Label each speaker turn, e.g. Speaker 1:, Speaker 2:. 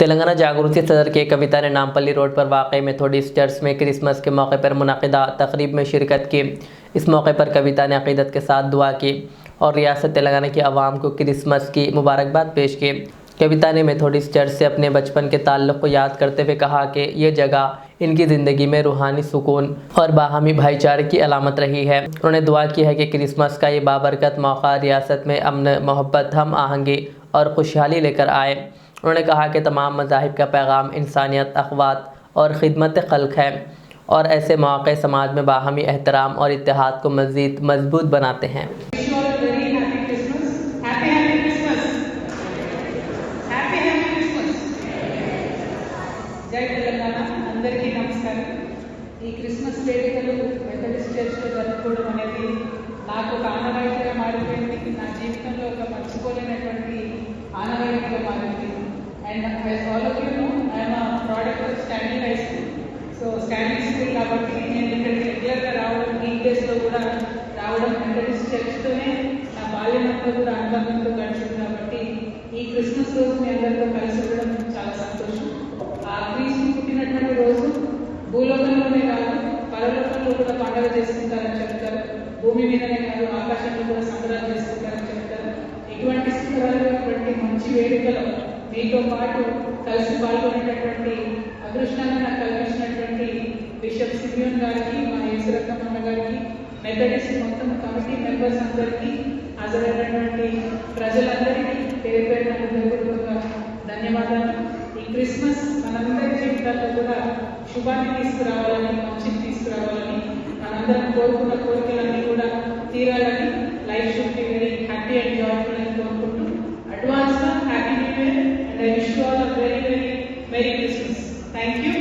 Speaker 1: तेलंगाना जागृति सदर के कविता ने नामपल्ली रोड पर वाक़ई मेथोडिस्ट चर्च में क्रिसमस के मौके पर मुनक़िदा तक़रीब में शिरकत की। इस मौके पर कविता ने अक़ीदत के साथ दुआ की और रियासत तेलंगाना की आवाम को क्रिसमस की मुबारकबाद पेश की। कविता ने मेथोडिस्ट चर्च से अपने बचपन के ताल्लुक़ को याद करते हुए कहा कि ये जगह इनकी ज़िंदगी में रूहानी सुकून और बाहमी भाईचारे की अलामत रही है। उन्होंने दुआ की है कि क्रिसमस का ये बाबरकत मौका रियासत में अमन, मोहब्बत, हम आहंगी और खुशहाली लेकर आए। उन्होंने कहा कि तमाम मज़ाहिब का पैगाम इंसानियत, अख़वात और ख़िदमत ख़ल्क़ है और ऐसे मौक़े समाज में बाहमी एहतराम और इत्तेहाद को मज़ीद मजबूत बनाते हैं।
Speaker 2: జై తెలంగాణ అందరికీ నమస్కారం. ఈ క్రిస్మస్ వేడుకలు మెథడిస్ట్ చర్చ్లో జరుపుకోవడం అనేది నాకు ఒక ఆనవాయితీగా మారిపోయింది. నా జీవితంలో ఒక మర్చిపోలేనటువంటి ఆనవాయితీగా మారింది. And all of you know I'm product of standing high school. So standing school కాబట్టి నేను ఇక్కడికి రెగ్యులర్గా రావడం, వీక్ డేస్లో కూడా రావడం, మెథడిస్ట్ చర్చ్తోనే నా బాల్యమంతా కూడా అనుబంధంతో గడిచింది. కాబట్టి ఈ క్రిస్మస్ రోజు మీ అందరితో కలిసి ఉండడం చాలా సంతోషం. క్రీస్తు పుట్టినటువంటి రోజు భూలోకంలోనే కాదు, పరలోకంలో కూడా పండుగ చేసుకుంటారని చెప్తారు. భూమి మీదనే కాదు, ఆకాశంలో కూడా సంబరాలు చేసుకుంటారని చెప్తారు. ఇటువంటి సంబరాలు, ఇటువంటి మంచి వేడుకలో మీతో పాటు కలిసి పాల్గొనేటటువంటి అదృష్టాన్ని నాకు కల్పించినటువంటి బిషప్ సిమియోన్ గారికి, మా యేసురత్నమ్మ గారికి, మెథడిస్ట్ మొత్తం కమిటీ మెంబర్స్ అందరికీ, హాజరైనటువంటి ప్రజలందరికీ పేరు పేరున హృదయపూర్వక ధన్యవాదాలు. ఈ క్రిస్మస్ మనందరి జీవితాల్లో కూడా శుభాన్ని తీసుకురావాలని, మంచిని తీసుకురావాలని, మనందరం కోరుకున్న కోరికలన్నీ కూడా తీరాలని, life should be very happy and joyful అని కోరుకుంటూ అడ్వాన్స్ గా happy new year and I wish you all a very very merry Christmas. Thank you.